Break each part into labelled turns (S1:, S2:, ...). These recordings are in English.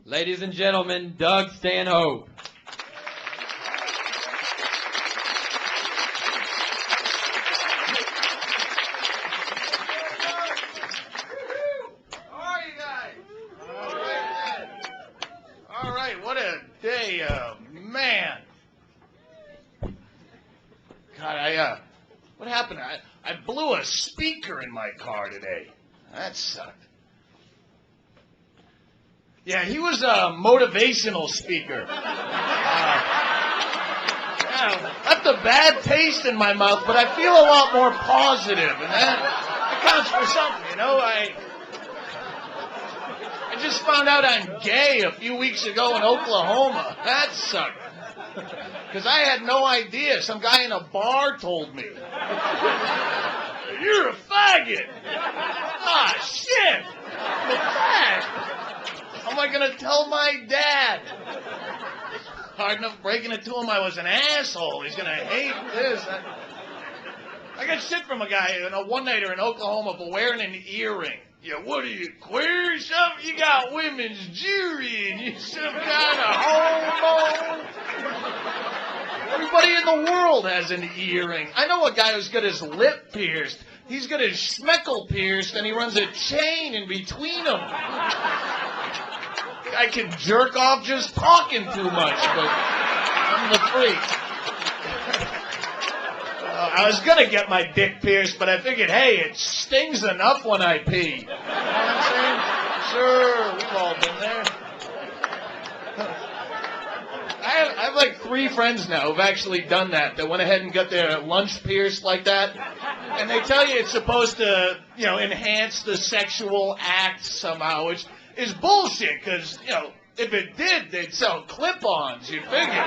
S1: Ladies and gentlemen, Doug Stanhope.
S2: How are you guys? All right, what a day, man. God, what happened? I blew a speaker in my car today. That sucked. Yeah, he was a motivational speaker. Yeah, left a bad taste in my mouth, but I feel a lot more positive, and that counts for something, you know. I just found out I'm gay a few weeks ago in Oklahoma. That sucked. Because I had no idea. Some guy in a bar told me. You're a faggot. Ah, shit. I'm a fag. How am I going to tell my dad? Hard enough breaking it to him I was an asshole. He's going to hate this. I got shit from a guy, a one-nighter in Oklahoma for wearing an earring. Yeah, what are you, queer or something? You got women's jewelry and you some kind of homo. Everybody in the world has an earring. I know a guy who's got his lip pierced. He's got his schmeckle pierced and he runs a chain in between them. I can jerk off just talking too much, but I'm the freak. I was going to get my dick pierced, but I figured, hey, it stings enough when I pee. You know what I'm saying? Sure, we've all been there. I have like 3 friends now who've actually done that went ahead and got their lunch pierced like that. And they tell you it's supposed to, enhance the sexual act somehow, which is bullshit, because, if it did, they'd sell clip-ons, you figure.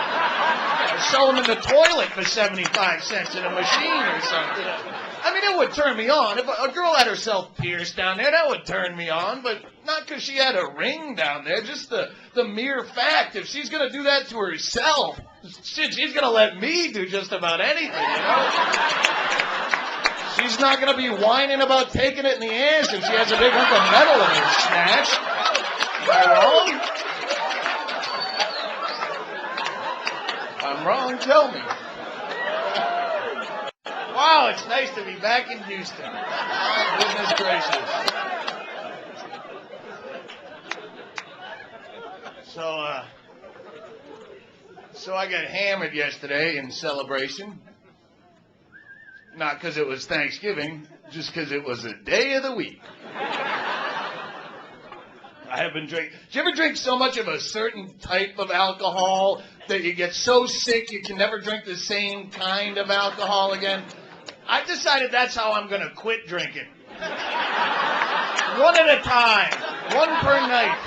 S2: Sell them in the toilet for 75 cents in a machine or something. I mean, it would turn me on. If a girl had herself pierced down there, that would turn me on, but not because she had a ring down there, just the mere fact. If she's going to do that to herself, shit, she's going to let me do just about anything, She's not going to be whining about taking it in the ass if she has a big hunk of metal in her snatch. Am I wrong? I'm wrong, tell me. Wow, it's nice to be back in Houston. My goodness gracious. So I got hammered yesterday in celebration. Not because it was Thanksgiving, just because it was a day of the week. I have been drinking. Do you ever drink so much of a certain type of alcohol that you get so sick you can never drink the same kind of alcohol again? I decided that's how I'm going to quit drinking. One at a time. One per night.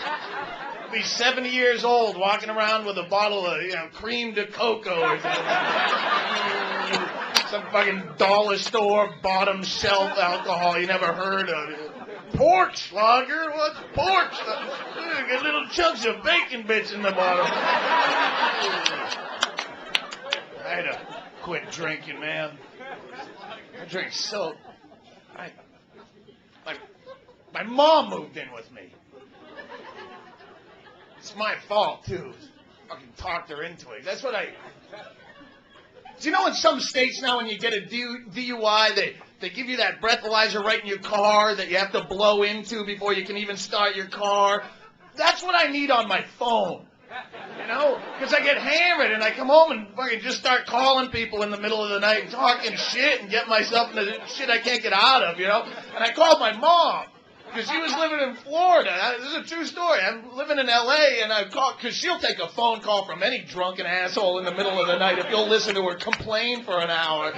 S2: I'll be 70 years old walking around with a bottle of, cream de cocoa or something. Some fucking dollar store bottom shelf alcohol you never heard of. Porch lager? What's porch? Got little chunks of bacon bits in the bottom. I had to quit drinking, man. I drink so... My mom moved in with me. It's my fault, too. Fucking talked her into it. That's what I... Do you know in some states now when you get a DUI, they give you that breathalyzer right in your car that you have to blow into before you can even start your car? That's what I need on my phone, Because I get hammered and I come home and fucking just start calling people in the middle of the night and talking shit and get myself into shit I can't get out of, And I called my mom. Because she was living in Florida. This is a true story. I'm living in L.A. and I called, because she'll take a phone call from any drunken asshole in the middle of the night if you'll listen to her complain for an hour.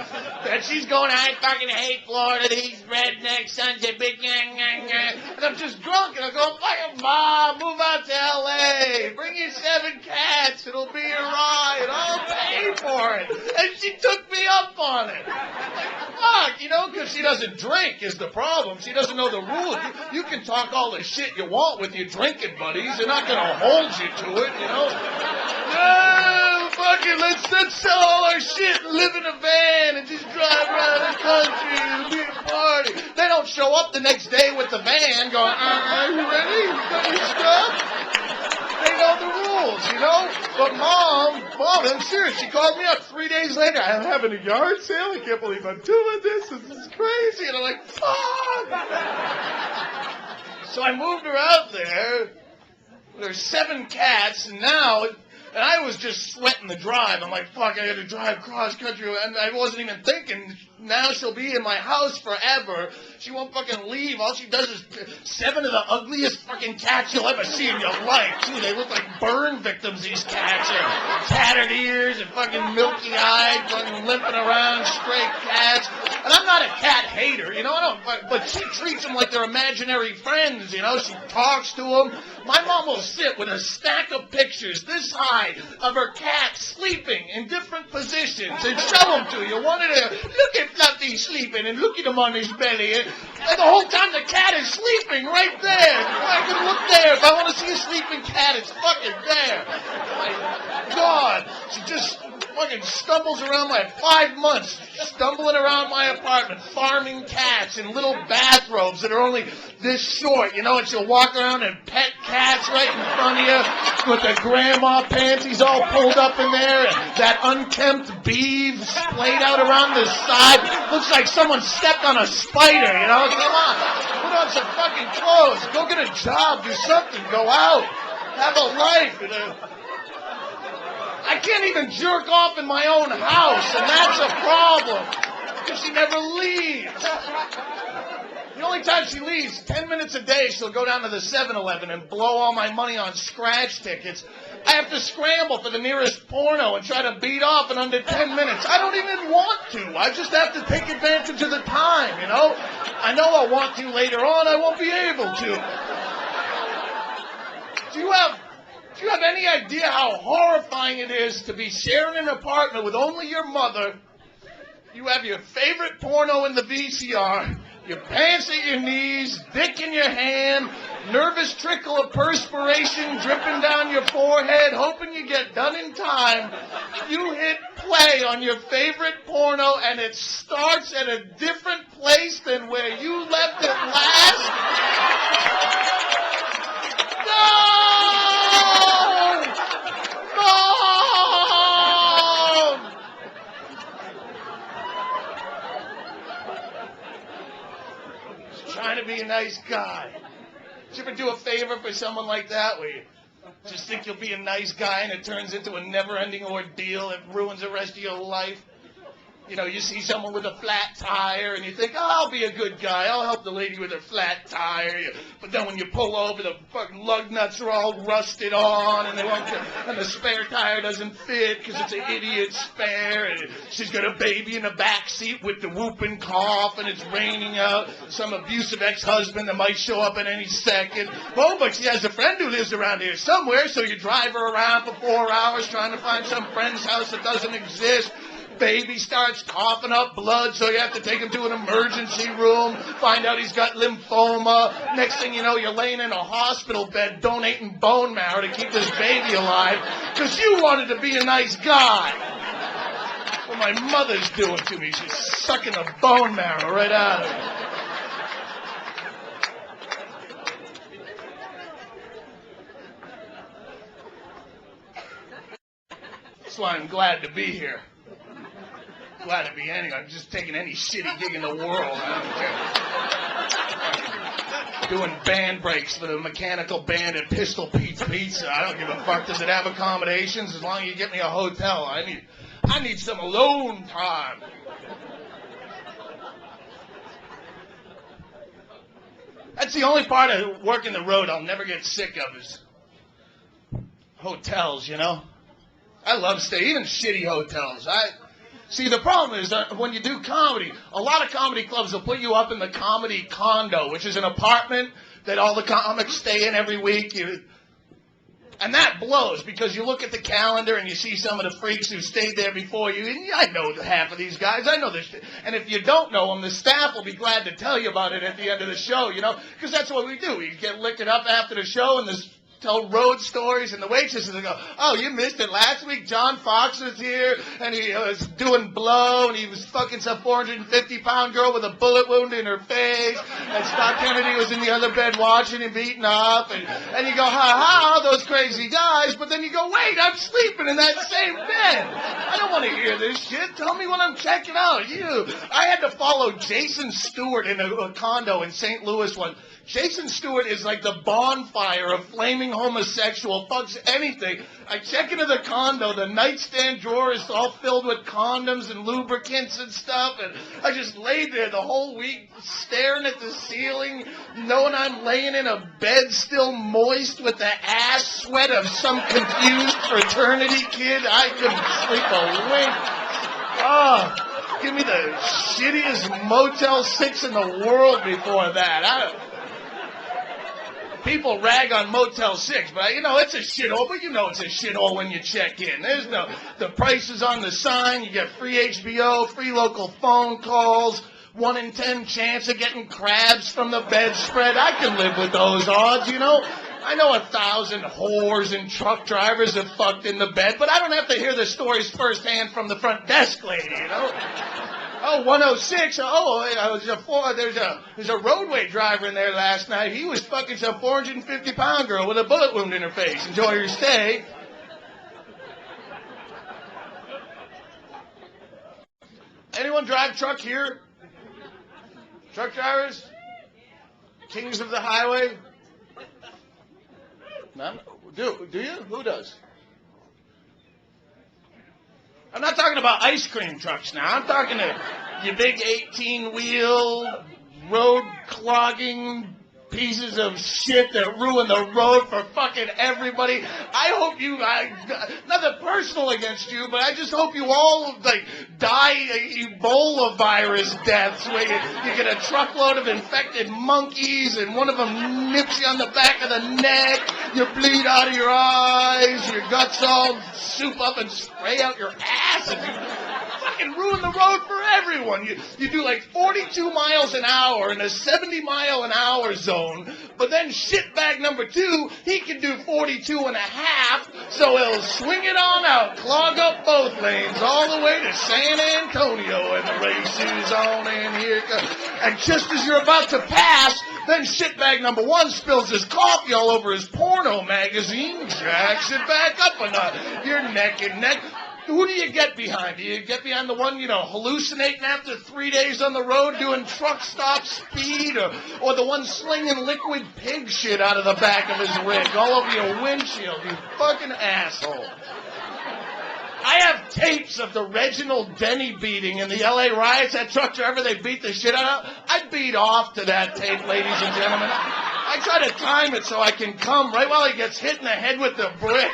S2: And she's going, I fucking hate Florida, these redneck sons of bitch. And I'm just drunk and I go, fucking Mom, move out to L.A. Bring your 7 cats. It'll be a ride. I'll pay for it. And she took me up on it. Fuck, because she doesn't drink is the problem. She doesn't know the rules. You can talk all the shit you want with your drinking buddies. They're not going to hold you to it, No, fucking let's sell all our shit and live in a van and just drive around the country and be a party. They don't show up the next day with the van going, are you ready? You got your stuff? But Mom, I'm serious. She called me up 3 days later. I'm having a yard sale. I can't believe I'm doing this. This is crazy. And I'm like, fuck. So I moved her out there. There's 7 cats, and I was just sweating the drive. I'm like, fuck, I got to drive cross country. And I wasn't even thinking, now she'll be in my house forever. She won't fucking leave. All she does is 7 of the ugliest fucking cats you'll ever see in your life, too. They look like burn victims, these cats. They're tattered ears and fucking milky eyed, fucking limping around, stray cats. And I'm not a cat hater, you know, but she treats them like they're imaginary friends, you know. She talks to them. My mom will sit with a stack of pictures this high of her cat sleeping in different positions and show them to you. One of the, look at Fluffy sleeping and look at him on his belly. And the whole time the cat is sleeping right there. I can look there. If I want to see a sleeping cat, it's fucking there. My God. She just fucking stumbles around 5 months, stumbling around my apartment, farming cats in little bathrobes that are only this short, you know, and she'll walk around and pet cats right in front of you with the grandma panties all pulled up in there and that unkempt beads splayed out around the side. Looks like someone stepped on a spider, you know. Come on, put on some fucking clothes, go get a job, do something, go out, have a life, you know. I can't even jerk off in my own house, and that's a problem, because she never leaves. The only time she leaves, 10 minutes a day, she'll go down to the 7-Eleven and blow all my money on scratch tickets. I have to scramble for the nearest porno and try to beat off in under 10 minutes. I don't even want to. I just have to take advantage of the time, you know? I know I'll want to later on. I won't be able to. Do you have any idea how horrifying it is to be sharing an apartment with only your mother? You have your favorite porno in the VCR, your pants at your knees, dick in your hand, nervous trickle of perspiration dripping down your forehead, hoping you get done in time. You hit play on your favorite porno, and it starts at a different place than where you left it last. No! Trying to be a nice guy. Did you ever do a favor for someone like that where you just think you'll be a nice guy and it turns into a never-ending ordeal that ruins the rest of your life? You know, you see someone with a flat tire and you think, oh, I'll be a good guy. I'll help the lady with her flat tire. But then when you pull over, the fucking lug nuts are all rusted on and and the spare tire doesn't fit because it's an idiot spare. And she's got a baby in the back seat with the whooping cough and it's raining out. Some abusive ex-husband that might show up at any second. Oh, but she has a friend who lives around here somewhere, so you drive her around for 4 hours trying to find some friend's house that doesn't exist. Baby starts coughing up blood, so you have to take him to an emergency room, find out he's got lymphoma. Next thing you know, you're laying in a hospital bed donating bone marrow to keep this baby alive because you wanted to be a nice guy. That's what my mother's doing to me. She's sucking the bone marrow right out of me. That's why I'm glad to be here. Glad to be anyway. I'm just taking any shitty gig in the world. I don't care. Doing band breaks for the mechanical band at Pistol Pete's Pizza. I don't give a fuck. Does it have accommodations? As long as you get me a hotel. I need some alone time. That's the only part of working the road I'll never get sick of is hotels, you know? I love staying, even shitty hotels. See, the problem is when you do comedy, a lot of comedy clubs will put you up in the comedy condo, which is an apartment that all the comics stay in every week. And that blows because you look at the calendar and you see some of the freaks who stayed there before you. And I know half of these guys. I know this shit. And if you don't know them, the staff will be glad to tell you about it at the end of the show, you know, because that's what we do. We get liquored up after the show and this tell road stories, and the waitresses will go, oh, you missed it last week. John Fox was here, and he was doing blow, and he was fucking some 450-pound girl with a bullet wound in her face, and Scott Kennedy was in the other bed watching him beaten up, and you go, ha, those crazy guys, but then you go, wait, I'm sleeping in that same bed. I don't want to hear this shit. Tell me when I'm checking out. I had to follow Jason Stewart in a condo in St. Louis once. Jason Stewart is like the bonfire of flaming homosexual, fucks anything. I check into the condo, the nightstand drawer is all filled with condoms and lubricants and stuff, and I just laid there the whole week staring at the ceiling, knowing I'm laying in a bed still moist with the ass sweat of some confused fraternity kid. I couldn't sleep a wink. Oh, give me the shittiest Motel 6 in the world before that. People rag on Motel 6, but it's a shithole, but it's a shithole when you check in. The price is on the sign, you get free HBO, free local phone calls, 1 in 10 chance of getting crabs from the bedspread. I can live with those odds, I know 1,000 whores and truck drivers have fucked in the bed, but I don't have to hear the stories firsthand from the front desk lady, Oh, 106. There's a roadway driver in there last night. He was fucking some 450-pound girl with a bullet wound in her face. Enjoy your stay. Anyone drive truck here? Truck drivers? Kings of the highway? None? Do you? Who does? I'm not talking about ice cream trucks now. I'm talking to you big 18-wheel, road-clogging pieces of shit that ruin the road for fucking everybody. I hope nothing personal against you, but I just hope you all, die Ebola virus deaths where you get a truckload of infected monkeys and one of them nips you on the back of the neck, you bleed out of your eyes, your guts all soup up and spray out your ass, and you fucking ruin the road for everyone. You do 42 miles an hour in a 70-mile-an-hour zone, but then shitbag number 2, he can do 42 and a half, so he'll swing it on out, clog up both lanes, all the way to San Antonio, and the race is on, and here it goes. And just as you're about to pass, then shitbag number 1 spills his coffee all over his porno magazine, jacks it back up a notch. You're neck and neck. Who do you get behind? Do you get behind the one, hallucinating after 3 days on the road doing truck stop speed, or the one slinging liquid pig shit out of the back of his rig all over your windshield, you fucking asshole. I have tapes of the Reginald Denny beating in the L.A. riots. That truck driver they beat the shit out of. I beat off to that tape, ladies and gentlemen. I try to time it so I can come right while he gets hit in the head with the brick.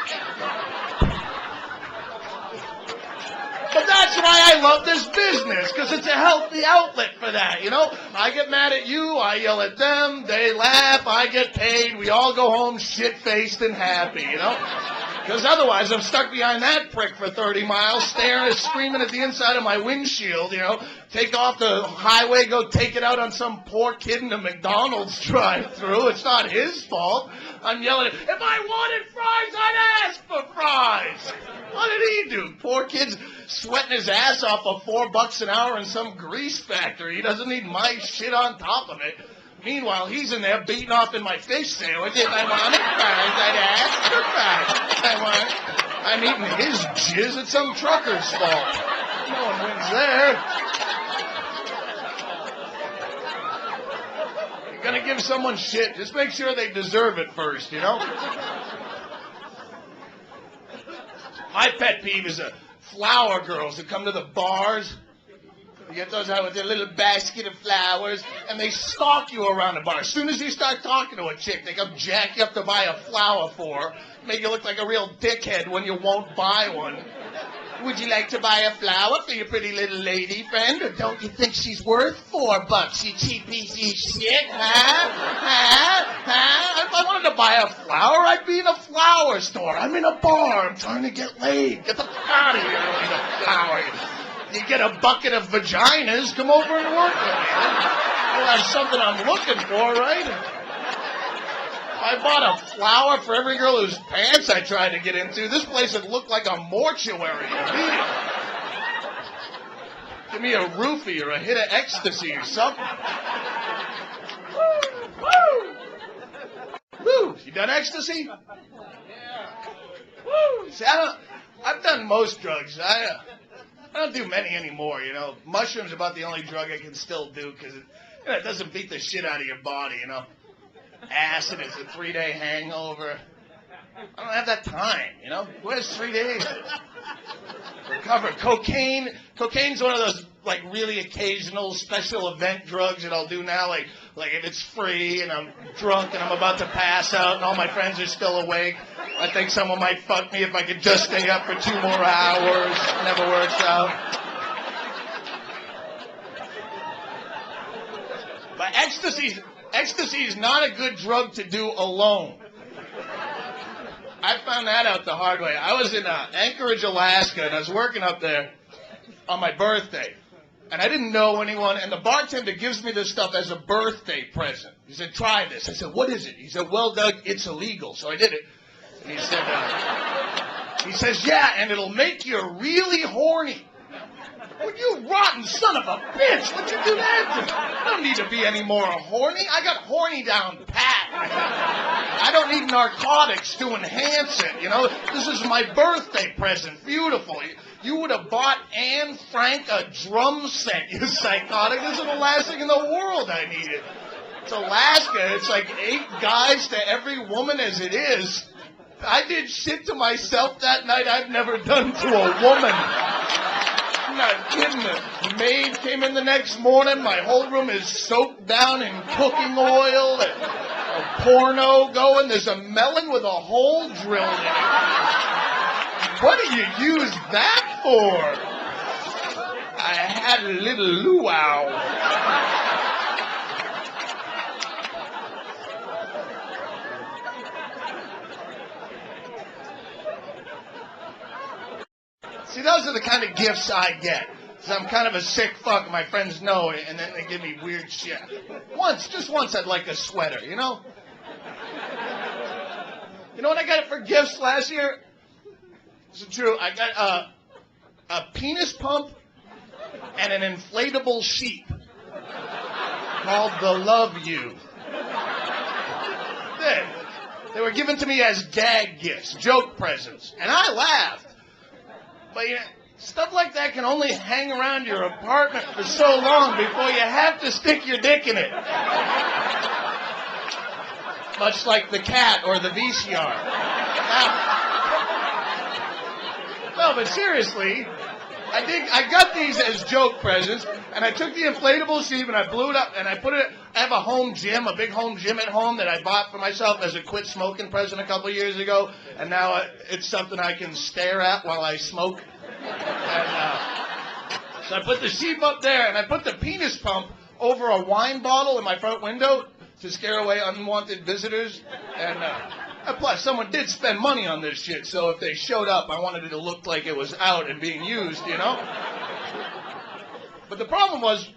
S2: But that's why I love this business, because it's a healthy outlet for that, I get mad at you, I yell at them, they laugh, I get paid, we all go home shit-faced and happy, Because otherwise I'm stuck behind that prick for 30 miles, staring and screaming at the inside of my windshield, take off the highway, go take it out on some poor kid in a McDonald's drive-thru. It's not his fault. I'm yelling, if I wanted fries, I'd ask for fries. What did he do? Poor kid's sweating his ass off for $4 an hour in some grease factory. He doesn't need my shit on top of it. Meanwhile, he's in there beating off in my fish sandwich. If I wanted fries, I'd ask for fries. I'm eating his jizz. It's some trucker's fault. No one wins there. You're going to give someone shit. Just make sure they deserve it first, My pet peeve is flower girls that come to the bars. You get those out with their little basket of flowers, and they stalk you around the bar. As soon as you start talking to a chick, they come jack you up to buy a flower for her, make you look like a real dickhead when you won't buy one. Would you like to buy a flower for your pretty little lady friend, or don't you think she's worth $4, you cheap piece of shit, If I wanted to buy a flower, I'd be in a flower store. I'm in a bar. I'm trying to get laid. Get the fuck out of here with a flower. You get a bucket of vaginas, come over and work with me. I'll have something I'm looking for, right? I bought a flower for every girl whose pants I tried to get into. This place would look like a mortuary immediately. Give me a roofie or a hit of ecstasy or something. Woo! Woo! You done ecstasy? Yeah. Woo! See, I've done most drugs. I don't do many anymore, you know. Mushrooms are about the only drug I can still do because it doesn't beat the shit out of your body, you know. Acid is a 3-day hangover. I don't have that time, you know. Who has 3 days to recover? Cocaine's one of those, like, really occasional special event drugs that I'll do now, like if it's free and I'm drunk and I'm about to pass out and all my friends are still awake. I think someone might fuck me if I could just stay up for 2 more hours. Never works out. But ecstasy is not a good drug to do alone. I found that out the hard way. I was in Anchorage, Alaska, and I was working up there on my birthday. And I didn't know anyone, and the bartender gives me this stuff as a birthday present. He said, try this. I said, what is it? He said, well, Doug, it's illegal. So I did it. And he says, yeah, and it'll make you really horny. Well, you rotten son of a bitch. What'd you do that to? I don't need to be any more horny. I got horny down pat. I don't need narcotics to enhance it, you know. This is my birthday present. Beautiful. You would have bought Anne Frank a drum set, you psychotic. This is the last thing in the world I needed. It's Alaska. It's like 8 guys to every woman as it is. I did shit to myself that night I've never done to a woman. I'm not kidding. The maid came in the next morning. My whole room is soaked down in cooking oil. A porno going. There's a melon with a hole drilled in it. What do you use that for? I had a little luau. See, those are the kind of gifts I get. Because I'm kind of a sick fuck, my friends know it, and then they give me weird shit. Just once I'd like a sweater, you know? You know what I got for gifts last year? This is true. I got a penis pump and an inflatable sheep called the Love You. They were given to me as gag gifts, joke presents, and I laughed. But, you know, stuff like that can only hang around your apartment for so long before you have to stick your dick in it. Much like the cat or the VCR. No, but seriously, I got these as joke presents, and I took the inflatable sheep and I blew it up and I put it. I have a home gym, a big home gym at home that I bought for myself as a quit smoking present a couple years ago, and now it's something I can stare at while I smoke. And so I put the sheep up there, and I put the penis pump over a wine bottle in my front window to scare away unwanted visitors. And plus, someone did spend money on this shit, so if they showed up, I wanted it to look like it was out and being used, you know? But the problem was,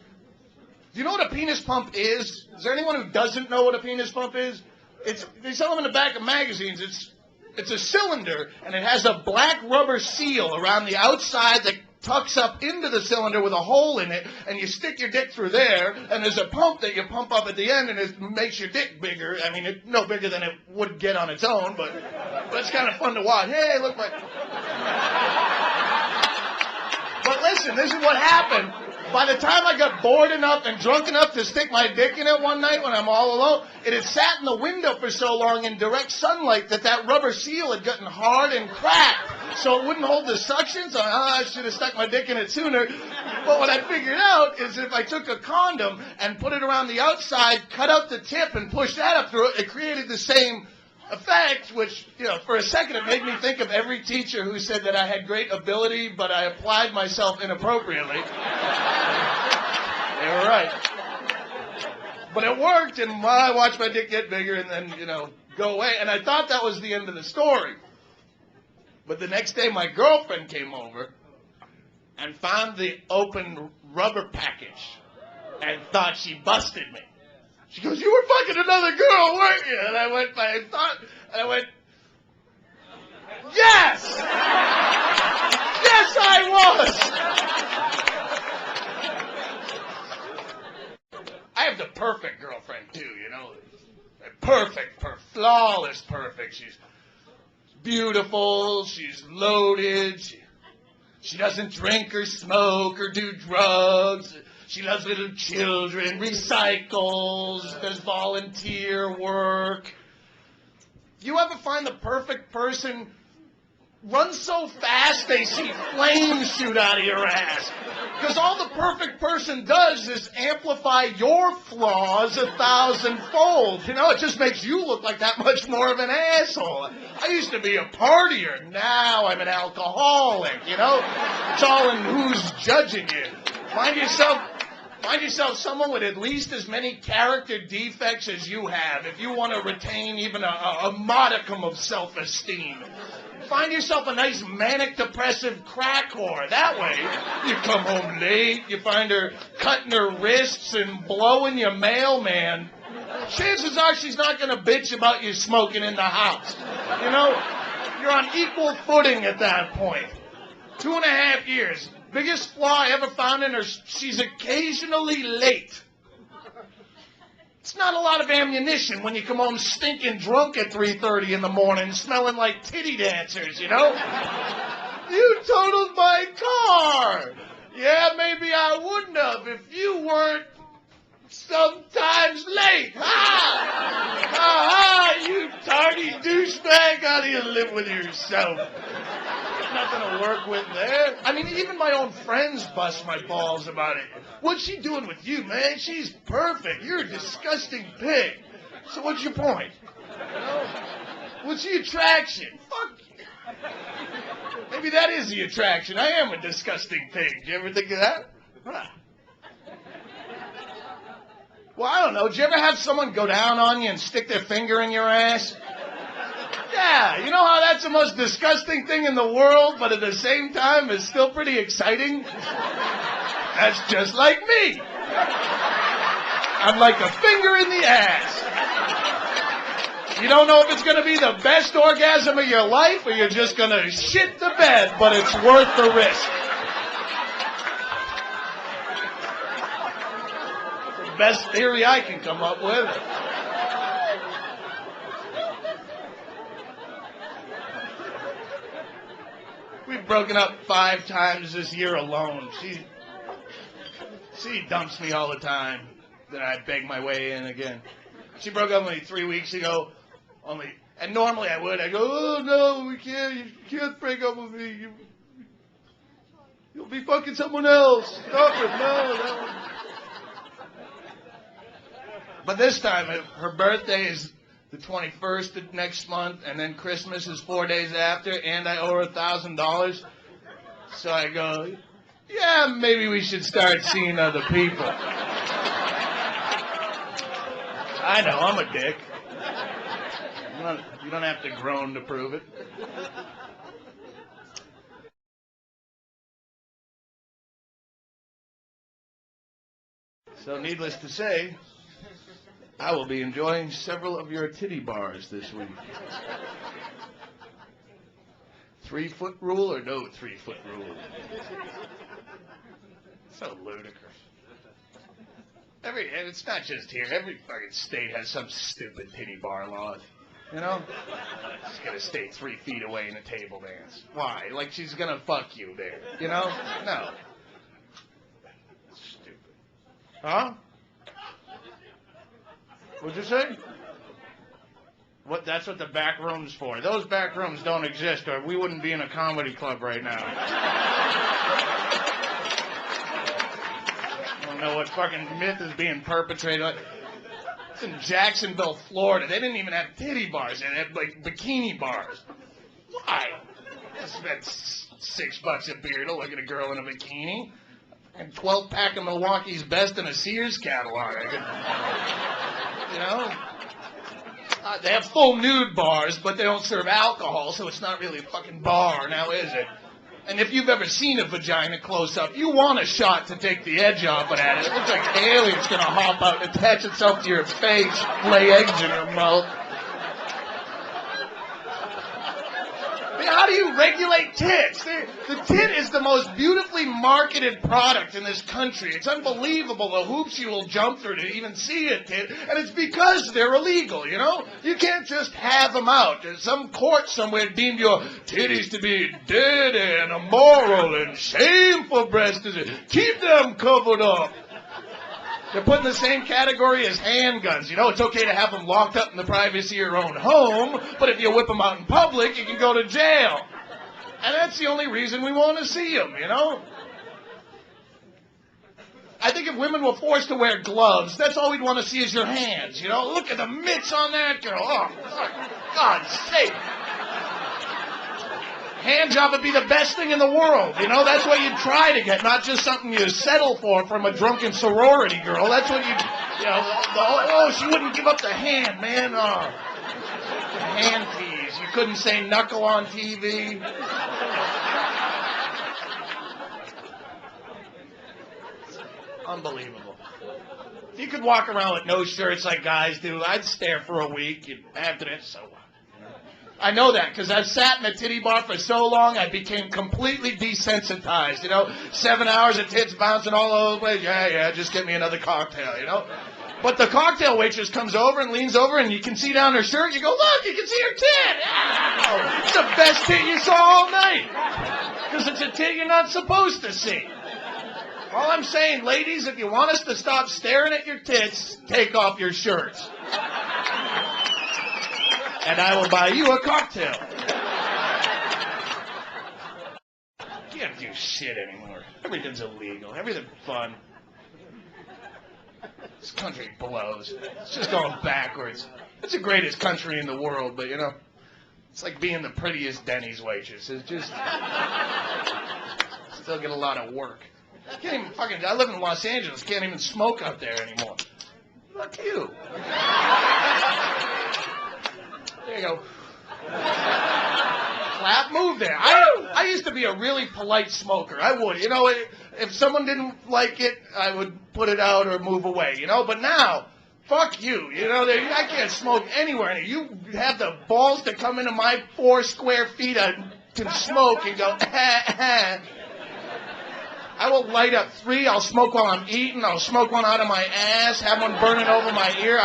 S2: do you know what a penis pump is? Is there anyone who doesn't know what a penis pump is? They sell them in the back of magazines. It's a cylinder, and it has a black rubber seal around the outside that tucks up into the cylinder with a hole in it, and you stick your dick through there, and there's a pump that you pump up at the end, and it makes your dick bigger. I mean, it's no bigger than it would get on its own, but it's kind of fun to watch. Hey, look my... But listen, this is what happened. By the time I got bored enough and drunk enough to stick my dick in it one night when I'm all alone, it had sat in the window for so long in direct sunlight that rubber seal had gotten hard and cracked. So it wouldn't hold the suction, so I should have stuck my dick in it sooner. But what I figured out is if I took a condom and put it around the outside, cut out the tip, and pushed that up through it, it created the same effect, which, you know, for a second it made me think of every teacher who said that I had great ability, but I applied myself inappropriately. They were right. But it worked, and I watched my dick get bigger and then, you know, go away. And I thought that was the end of the story. But the next day my girlfriend came over and found the open rubber package and thought she busted me. She goes, you were fucking another girl, weren't you? And I went, yes! Yes, I was! I have the perfect girlfriend, too, you know? Perfect, flawless perfect. She's beautiful, she's loaded, she doesn't drink or smoke or do drugs. She loves little children, recycles, does volunteer work. You ever find the perfect person run so fast they see flames shoot out of your ass? Because all the perfect person does is amplify your flaws 1,000-fold. You know, it just makes you look like that much more of an asshole. I used to be a partier. Now I'm an alcoholic, you know? It's all in who's judging you. Find yourself someone with at least as many character defects as you have if you want to retain even a modicum of self-esteem. Find yourself a nice manic-depressive crack whore. That way, you come home late, you find her cutting her wrists and blowing your mailman. Chances are she's not going to bitch about you smoking in the house. You know, you're on equal footing at that point. 2.5 years. Biggest flaw I ever found in her, she's occasionally late. It's not a lot of ammunition when you come home stinking drunk at 3:30 in the morning, smelling like titty dancers, you know? You totaled my car. Yeah, maybe I wouldn't have if you weren't sometimes late. Ha! Ha! You tardy douchebag. How do you live with yourself? Nothing to work with there. I mean, even my own friends bust my balls about it. What's she doing with you, man? She's perfect. You're a disgusting pig. So what's your point? You know? What's the attraction? Fuck you. Maybe that is the attraction. I am a disgusting pig. Do you ever think of that? Huh. Well, I don't know. Did you ever have someone go down on you and stick their finger in your ass? Yeah, you know how that's the most disgusting thing in the world, but at the same time it's still pretty exciting? That's just like me. I'm like a finger in the ass. You don't know if it's going to be the best orgasm of your life or you're just going to shit the bed, but it's worth the risk. It's the best theory I can come up with. We've broken up 5 times this year alone. She dumps me all the time. Then I beg my way in again. She broke up with me 3 weeks ago. And normally I would. I go, oh no, we can't. You can't break up with me. You'll be fucking someone else. Stop it. No. But this time, her birthday is the 21st of next month, and then Christmas is 4 days after, and I owe her $1,000. So I go, yeah, maybe we should start seeing other people. I know, I'm a dick. You don't have to groan to prove it. So needless to say, I will be enjoying several of your titty bars this week. 3-foot rule or no 3-foot rule? So ludicrous. It's not just here. Every fucking state has some stupid titty bar laws. You know? She's gonna stay 3 feet away in a table dance. Why? Like she's gonna fuck you there. You know? No. Stupid. Huh? What'd you say? That's what the back room's for. Those back rooms don't exist, or we wouldn't be in a comedy club right now. I don't know what fucking myth is being perpetrated. It's in Jacksonville, Florida. They didn't even have titty bars. They had, like, bikini bars. Why? I spent $6 a beer to look at a girl in a bikini. And 12-pack of Milwaukee's Best in a Sears catalog. You know? They have full nude bars, but they don't serve alcohol, so it's not really a fucking bar, now is it? And if you've ever seen a vagina close up, you want a shot to take the edge off of that. It looks like an alien's going to hop out and attach itself to your face, lay eggs in your mouth. How do you regulate tits? The tit is the most beautifully marketed product in this country. It's unbelievable the hoops you will jump through to even see a tit, and it's because they're illegal, you know? You can't just have them out. Some court somewhere deemed your titties to be dirty and immoral and shameful breast disease. Keep them covered up. They're put in the same category as handguns. You know, it's okay to have them locked up in the privacy of your own home, but if you whip them out in public, you can go to jail. And that's the only reason we want to see them, you know? I think if women were forced to wear gloves, that's all we'd want to see is your hands, you know? Look at the mitts on that girl. Oh, for God's sake. Hand job would be the best thing in the world, you know? That's what you'd try to get, not just something you settle for from a drunken sorority girl. That's what you know, she wouldn't give up the hand, man. Oh, the hand tease. You couldn't say knuckle on TV. Unbelievable. If you could walk around with no shirts like guys do, I'd stare for a week. After that, so what? I know that because I've sat in a titty bar for so long, I became completely desensitized, you know? 7 hours of tits bouncing all over the place. Yeah, just get me another cocktail, you know? But the cocktail waitress comes over and leans over, and you can see down her shirt. You go, look, you can see her tit. Ow! It's the best tit you saw all night because it's a tit you're not supposed to see. All I'm saying, ladies, if you want us to stop staring at your tits, take off your shirts. And I will buy you a cocktail. You can't do shit anymore. Everything's illegal. Everything's fun. This country blows. It's just going backwards. It's the greatest country in the world, but, you know, it's like being the prettiest Denny's waitress. It's just... Still get a lot of work. Can't even fucking... I live in Los Angeles. Can't even smoke out there anymore. Fuck you. There you go. Clap, move there. I used to be a really polite smoker. I would. You know, if someone didn't like it, I would put it out or move away, you know? But now, fuck you. You know, I can't smoke anywhere. You have the balls to come into my 4 square feet I can smoke and go, I will light up 3. I'll smoke while I'm eating. I'll smoke one out of my ass, have one burning over my ear.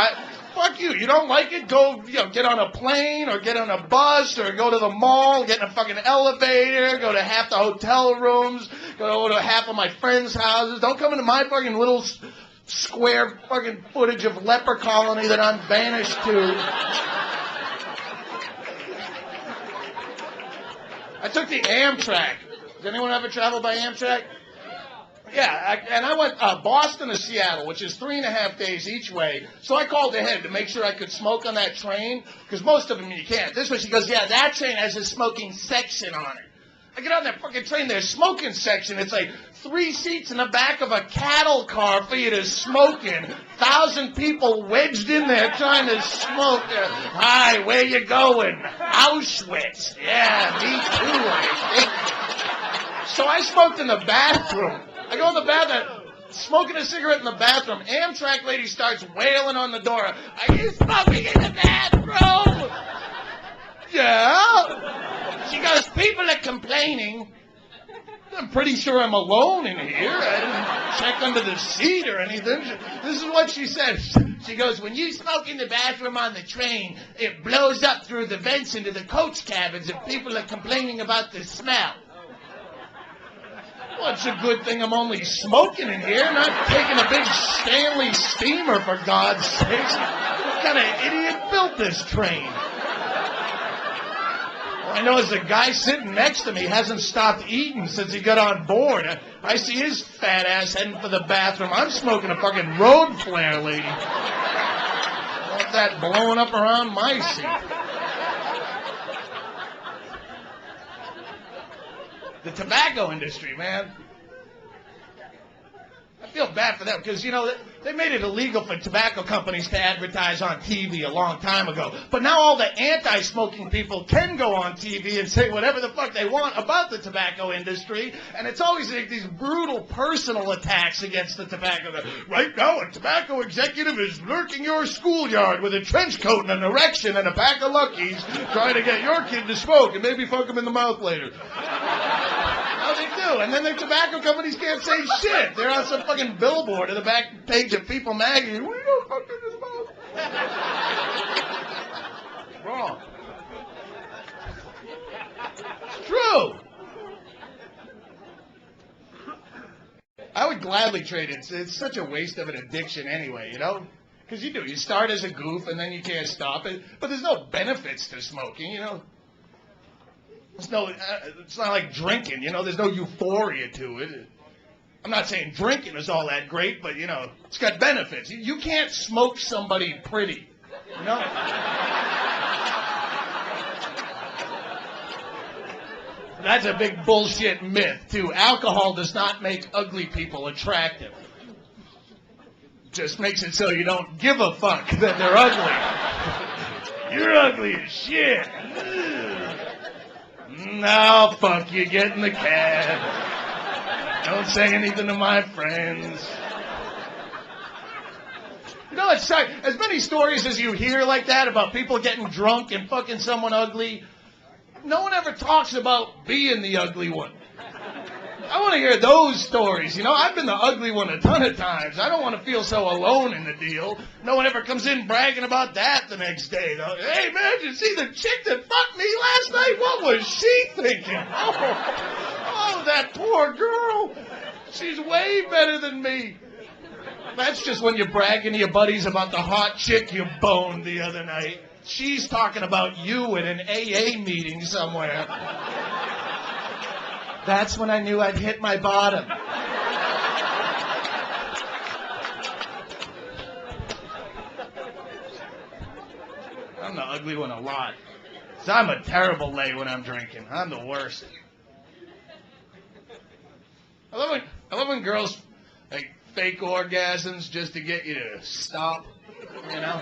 S2: Fuck you. You don't like it? Go, get on a plane or get on a bus or go to the mall, get in a fucking elevator, go to half the hotel rooms, go to half of my friends' houses. Don't come into my fucking little square fucking footage of leper colony that I'm banished to. I took the Amtrak. Does anyone ever travel by Amtrak? Yeah, and I went Boston to Seattle, which is 3.5 days each way. So I called ahead to make sure I could smoke on that train, because most of them you can't. This way she goes, yeah, that train has a smoking section on it. I get on that fucking train, there's smoking section. It's like 3 seats in the back of a cattle car for you to smoke in. 1,000 people wedged in there trying to smoke. Hi, where you going? Auschwitz. Yeah, me too, I think. So I smoked in the bathroom. I go in the bathroom, smoking a cigarette in the bathroom. Amtrak lady starts wailing on the door. Are you smoking in the bathroom? Yeah. She goes, people are complaining. I'm pretty sure I'm alone in here. I didn't check under the seat or anything. This is what she said. She goes, when you smoke in the bathroom on the train, it blows up through the vents into the coach cabins and people are complaining about the smell. Well, it's a good thing I'm only smoking in here, not taking a big Stanley steamer, for God's sakes. What kind of idiot built this train? All I know is the guy sitting next to me hasn't stopped eating since he got on board. I see his fat ass heading for the bathroom. I'm smoking a fucking road flare, lady. Want that blowing up around my seat. The tobacco industry, man. I feel bad for them because, you know, They made it illegal for tobacco companies to advertise on TV a long time ago. But now all the anti-smoking people can go on TV and say whatever the fuck they want about the tobacco industry. And it's always like these brutal personal attacks against the tobacco. Right now, a tobacco executive is lurking your schoolyard with a trench coat and an erection and a pack of Luckies trying to get your kid to smoke and maybe fuck him in the mouth later. How they do. And then their tobacco companies can't say shit. They're on some fucking billboard in the back page of People magazine. We don't fucking smoke. Wrong. It's true. I would gladly trade it. It's such a waste of an addiction anyway, you know? Because you do. You start as a goof and then you can't stop it. But there's no benefits to smoking, you know? It's not like drinking, you know? There's no euphoria to it. I'm not saying drinking is all that great, but, you know, it's got benefits. You can't smoke somebody pretty, you know? That's a big bullshit myth, too. Alcohol does not make ugly people attractive. Just makes it so you don't give a fuck that they're ugly. You're ugly as shit. No, fuck you. Get in the cab. Don't say anything to my friends. You know, it's as many stories as you hear like that about people getting drunk and fucking someone ugly. No one ever talks about being the ugly one. I want to hear those stories, you know. I've been the ugly one a ton of times. I don't want to feel so alone in the deal. No one ever comes in bragging about that the next day, though. Hey, man, did you see the chick that fucked me last night? What was she thinking? Oh, that poor girl. She's way better than me. That's just when you're bragging to your buddies about the hot chick you boned the other night. She's talking about you at an AA meeting somewhere. That's when I knew I'd hit my bottom. I'm the ugly one a lot. 'Cause I'm a terrible lay when I'm drinking. I'm the worst. I love when girls like fake orgasms just to get you to stop, you know?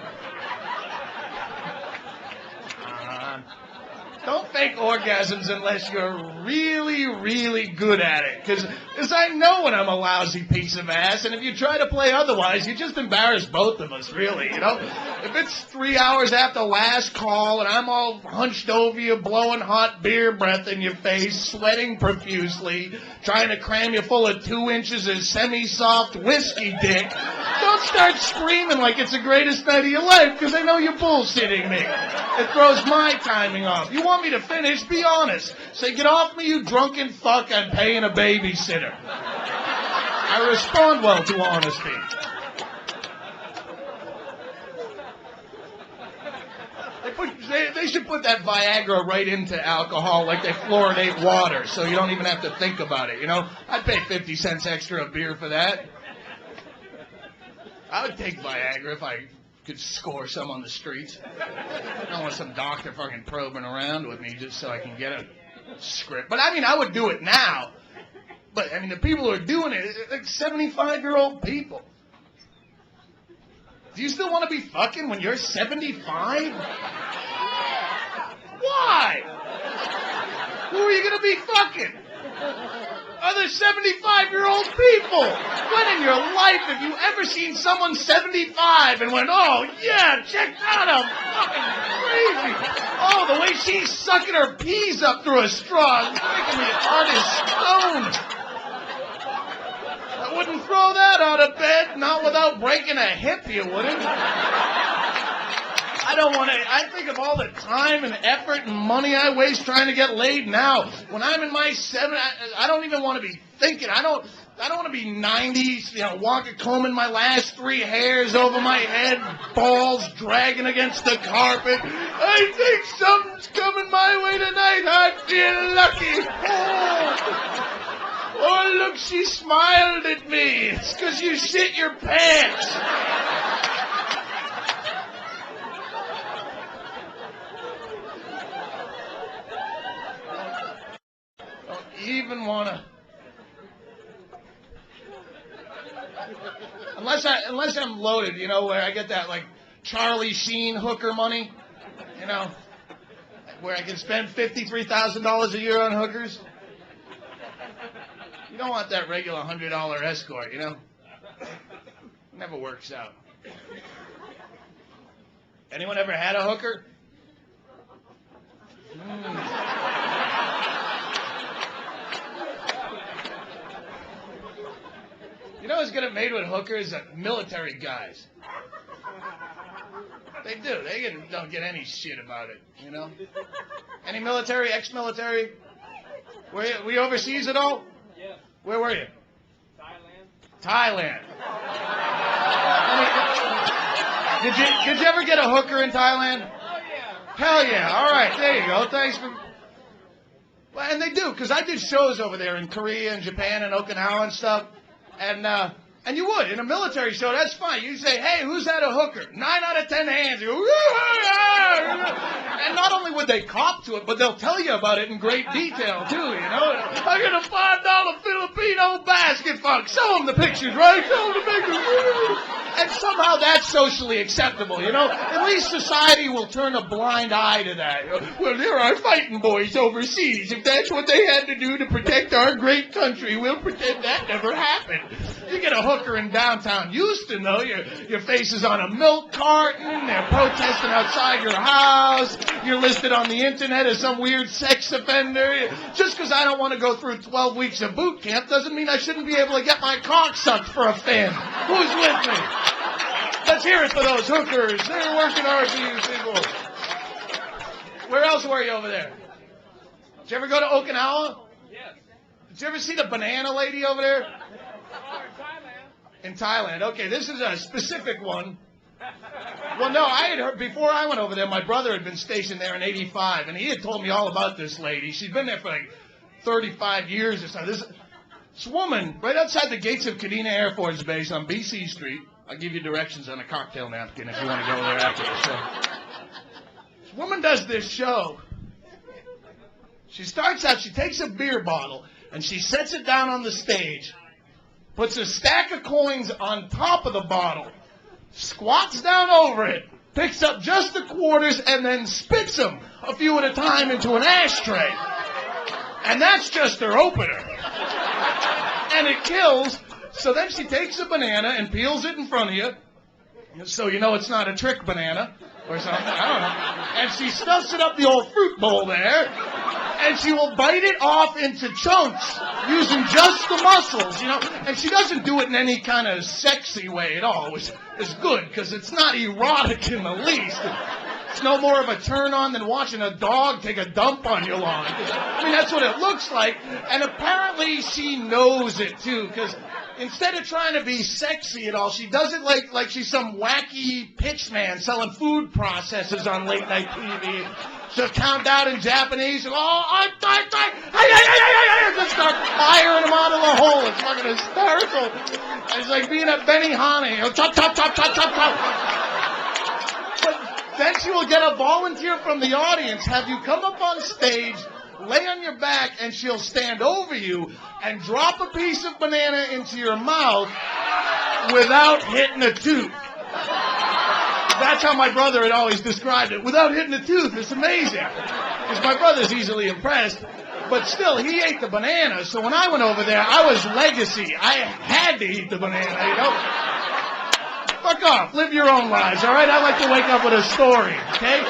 S2: Don't fake orgasms unless you're really, really good at it. Because I know when I'm a lousy piece of ass, and if you try to play otherwise, you just embarrass both of us, really, you know? If it's 3 hours after last call, and I'm all hunched over you, blowing hot beer breath in your face, sweating profusely, trying to cram you full of 2 inches of semi-soft whiskey dick, don't start screaming like it's the greatest night of your life, because I know you're bullshitting me. It throws my timing off. You want me to finish? Be honest. Say, get off me, you drunken fuck. I'm paying a babysitter. I respond well to honesty. They should put that Viagra right into alcohol like they fluoridate water so you don't even have to think about it, you know? I'd pay 50 cents extra a beer for that. I would take Viagra if I could score some on the streets. I don't want some doctor fucking probing around with me just so I can get a script. But I mean, I would do it now. But I mean, the people who are doing it, like 75-year-old people. Do you still want to be fucking when you're 75? Why? Who are you going to be fucking? Other 75-year-old people. When in your life have you ever seen someone 75 and went, oh, yeah, check that out, I'm fucking crazy. Oh, the way she's sucking her peas up through a straw is making me hard as stone. I wouldn't throw that out of bed, not without breaking a hip, you wouldn't. I don't want to. I think of all the time and effort and money I waste trying to get laid now. When I'm in my 70s, I don't even want to be thinking. I don't want to be 90, you know, combing my last 3 hairs over my head, balls dragging against the carpet. I think something's coming my way tonight. I feel lucky. Oh, look, she smiled at me. It's because you shit your pants. Don't even want to. Unless I'm loaded, you know, where I get that, like, Charlie Sheen hooker money, you know, where I can spend $53,000 a year on hookers. You don't want that regular $100 escort, you know. Never works out. Anyone ever had a hooker? You know who's gonna made with hookers? Military guys. They do. Don't get any shit about it, you know? Any military, ex-military? Were you overseas at all?
S1: Yeah.
S2: Where were you?
S1: Thailand.
S2: Did you ever get a hooker in Thailand?
S1: Oh, yeah.
S2: Hell yeah. All right, there you go. Thanks for... Well, and they do, because I did shows over there in Korea and Japan and Okinawa and stuff. And you would. In a military show, that's fine. You say, hey, who's had a hooker? 9 out of 10 hands. You go, and not only would they cop to it, but they'll tell you about it in great detail, too, you know. I get a $5 Filipino basket fuck. Show them the pictures, right? Show them the pictures. And somehow that's socially acceptable, you know. At least society will turn a blind eye to that. Well, there are fighting boys overseas. If that's what they had to do to protect our great country, we'll pretend that never happened. You get a hooker in downtown Houston, though, your face is on a milk carton, they're protesting outside your house, you're listed on the internet as some weird sex offender. Just because I don't want to go through 12 weeks of boot camp doesn't mean I shouldn't be able to get my cock sucked for a fin. Who's with me? Let's hear it for those hookers. They're working hard for you, people. Where else were you over there? Did you ever go to Okinawa?
S1: Yes.
S2: Did you ever see the banana lady over there?
S1: Thailand.
S2: In Thailand. Okay, this is a specific one. Well, no, I had heard, before I went over there, my brother had been stationed there in 85, and he had told me all about this lady. She'd been there for like 35 years or so. This woman, right outside the gates of Kadena Air Force Base on BC Street. I'll give you directions on a cocktail napkin if you want to go there after the show. This woman does this show. She starts out, she takes a beer bottle, and she sets it down on the stage, puts a stack of coins on top of the bottle, squats down over it, picks up just the quarters, and then spits them a few at a time into an ashtray. And that's just her opener. And it kills. So then she takes a banana and peels it in front of you, so you know it's not a trick banana or something. I don't know. And she stuffs it up the old fruit bowl there, and she will bite it off into chunks using just the muscles, you know. And she doesn't do it in any kind of sexy way at all, which is good because it's not erotic in the least. It's no more of a turn-on than watching a dog take a dump on your lawn. I mean, that's what it looks like. And apparently she knows it, too, because instead of trying to be sexy at all, she does it like she's some wacky pitchman selling food processors on late-night TV. She'll count out in Japanese, and just start firing them out of the hole. It's fucking hysterical. It's like being at Benihana. Chop, chop, chop, chop, chop, chop. But then she will get a volunteer from the audience, have you come up on stage, lay on your back, and she'll stand over you and drop a piece of banana into your mouth without hitting a tooth. That's how my brother had always described it. Without hitting a tooth. It's amazing. Because my brother's easily impressed. But still, he ate the banana. So when I went over there, I was legacy. I had to eat the banana, you know. Fuck off. Live your own lives, all right? I like to wake up with a story, okay?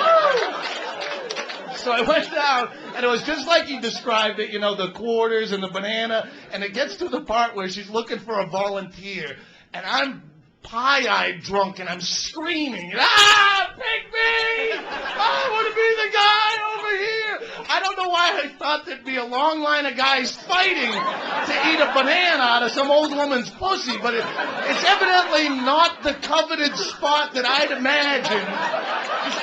S2: So I went down, and it was just like he described it, you know, the quarters and the banana. And it gets to the part where she's looking for a volunteer. And I'm pie-eyed drunk, and I'm screaming, pick me! I want to be the guy over here! I don't know why I thought there'd be a long line of guys fighting to eat a banana out of some old woman's pussy, but it's evidently not the coveted spot that I'd imagined.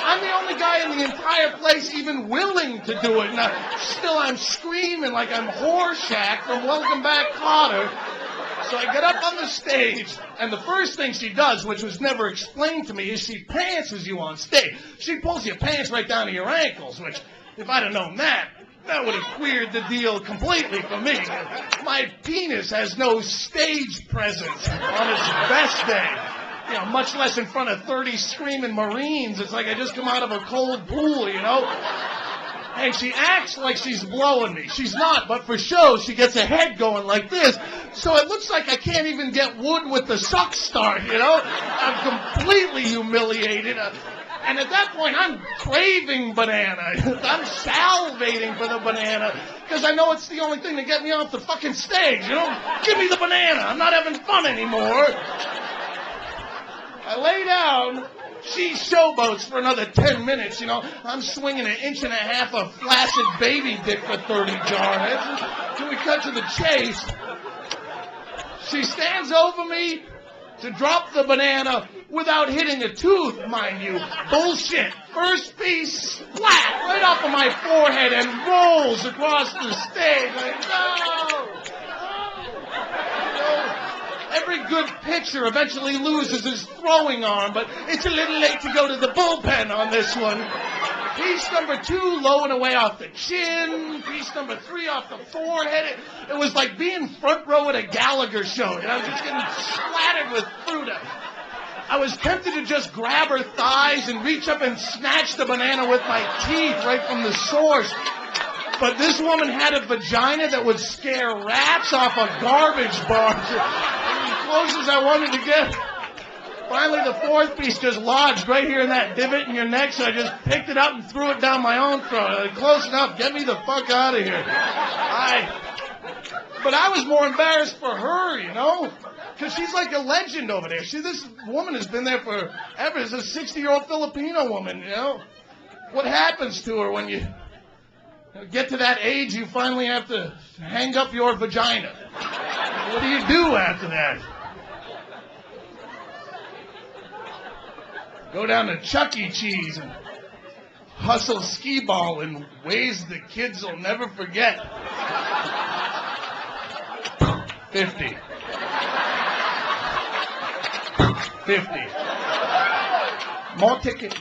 S2: I'm the only guy in the entire place even willing to do it, and still I'm screaming like I'm Horshack from Welcome Back, Kotter. So I get up on the stage, and the first thing she does, which was never explained to me, is she pantses you on stage. She pulls your pants right down to your ankles, which, if I'd have known that, That would have queered the deal completely for me. My penis has no stage presence on its best day. You know, much less in front of 30 screaming Marines. It's like I just come out of a cold pool, you know? And she acts like she's blowing me. She's not, but for show, she gets her head going like this. So it looks like I can't even get wood with the suck start, you know? I'm completely humiliated. And at that point, I'm craving banana. I'm salivating for the banana because I know it's the only thing to get me off the fucking stage, you know? Give me the banana. I'm not having fun anymore. I lay down. She showboats for another 10 minutes, you know. I'm swinging 1.5 inches of flaccid baby dick for 30 jar heads. Till we cut to the chase. She stands over me to drop the banana without hitting a tooth, mind you. Bullshit. First piece, splat, right off of my forehead and rolls across the stage. Like, no! Every good pitcher eventually loses his throwing arm, but it's a little late to go to the bullpen on this one. Piece number 2, low and away off the chin. Piece number 3 off the forehead. It was like being front row at a Gallagher show. You know, I'm just getting splattered with fruit. I was tempted to just grab her thighs and reach up and snatch the banana with my teeth right from the source. But this woman had a vagina that would scare rats off a garbage barge. As close as I wanted to get. Finally, the 4th piece just lodged right here in that divot in your neck, so I just picked it up and threw it down my own throat. Close enough. Get me the fuck out of here. But I was more embarrassed for her, you know? Because she's like a legend over there. This woman has been there forever. It's a 60-year-old Filipino woman, you know? What happens to her when you get to that age you finally have to hang up your vagina? What do you do after that? Go down to Chuck E. Cheese and hustle skee-ball in ways the kids will never forget. 50. 50. More ticket.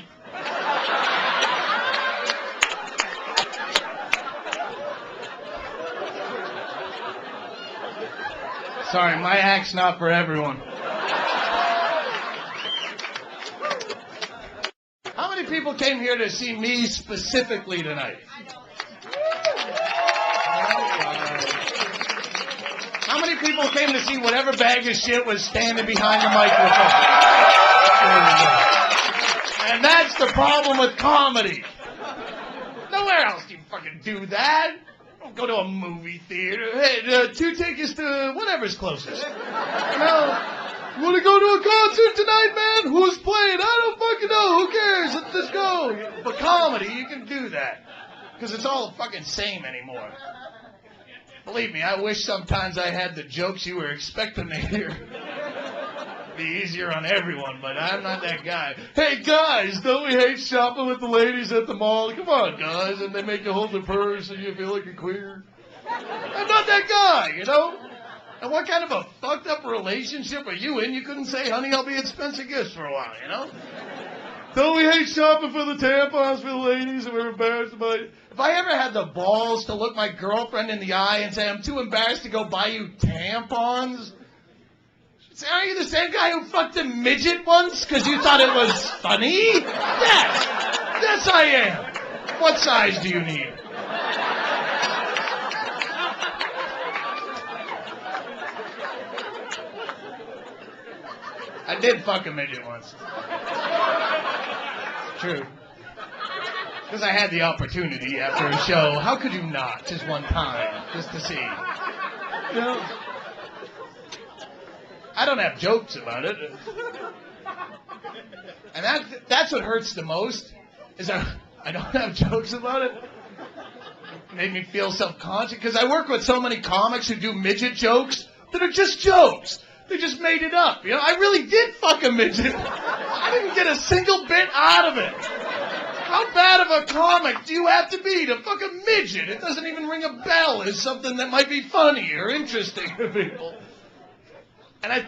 S2: Sorry, my act's not for everyone. How many people came here to see me specifically tonight? How many people came to see whatever bag of shit was standing behind the microphone? And that's the problem with comedy. Nowhere else do you fucking do that. Don't go to a movie theater. Hey, 2 tickets to whatever's closest. You know, you want to go to a concert tonight, man? Who's playing? I don't fucking know. Who cares? Let's just go. For comedy, you can do that. Because it's all the fucking same anymore. Believe me, I wish sometimes I had the jokes you were expecting to hear. Be easier on everyone, but I'm not that guy. Hey, guys, don't we hate shopping with the ladies at the mall? Come on, guys, and they make you hold the purse and you feel like a queer. I'm not that guy, you know? And what kind of a fucked up relationship are you in? You couldn't say, honey, I'll be at Spencer Gifts for a while, you know? Don't we hate shopping for the tampons for the ladies and we're embarrassed about it? If I ever had the balls to look my girlfriend in the eye and say, I'm too embarrassed to go buy you tampons, say, are you the same guy who fucked a midget once because you thought it was funny? Yes. Yes, I am. What size do you need? I did fuck a midget once. True. Because I had the opportunity after a show. How could you not? Just one time. Just to see. You know? I don't have jokes about it. And that's what hurts the most, is I don't have jokes about it. It made me feel self-conscious, because I work with so many comics who do midget jokes that are just jokes. They just made it up. You know, I really did fuck a midget. I didn't get a single bit out of it. How bad of a comic do you have to be to fuck a midget? It doesn't even ring a bell as something that might be funny or interesting to people. And I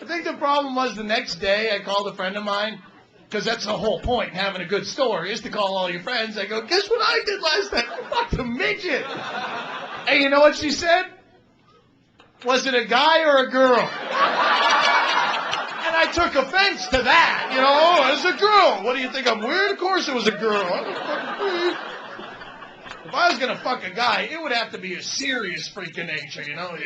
S2: think the problem was the next day I called a friend of mine Because that's the whole point, having a good story, is to call all your friends. I go, guess what I did last night? I fucked a midget. And you know what she said? Was it a guy or a girl? And I took offense to that. You know, oh, it's a girl. What do you think, I'm weird? Of course it was a girl. If I was going to fuck a guy, it would have to be a serious freak of nature, you know?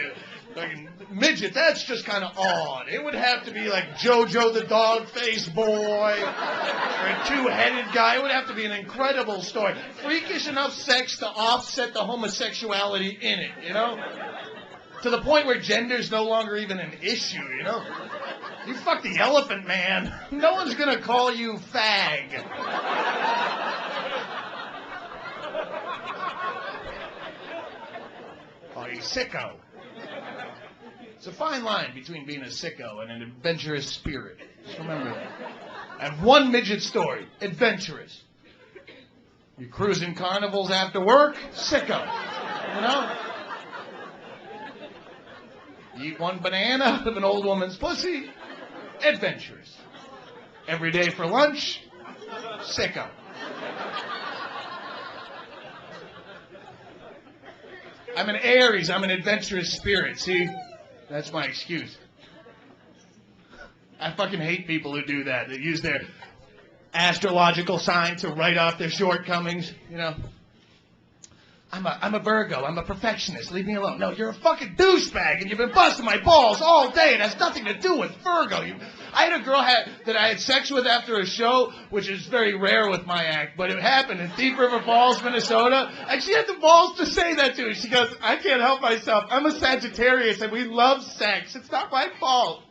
S2: Like midget, that's just kind of odd. It would have to be like JoJo the dog-faced boy or a two-headed guy. It would have to be an incredible story. Freakish enough sex to offset the homosexuality in it, you know? To the point where gender's no longer even an issue, you know? You fuck the elephant man, no one's going to call you fag. Oh, he's sicko. It's a fine line between being a sicko and an adventurous spirit. Just remember that. I have one midget story. Adventurous. You cruising carnivals after work? Sicko. You know? You eat one banana out of an old woman's pussy? Adventurous. Every day for lunch? Sicko. I'm an Aries. I'm an adventurous spirit. See? That's my excuse. I fucking hate people who do that. That use their astrological sign to write off their shortcomings. You know? I'm a Virgo. I'm a perfectionist. Leave me alone. No, you're a fucking douchebag, and you've been busting my balls all day. It has nothing to do with Virgo. I had a girl that I had sex with after a show, which is very rare with my act, but it happened in Thief River Falls, Minnesota, and she had the balls to say that to me. She goes, I can't help myself. I'm a Sagittarius, and we love sex. It's not my fault.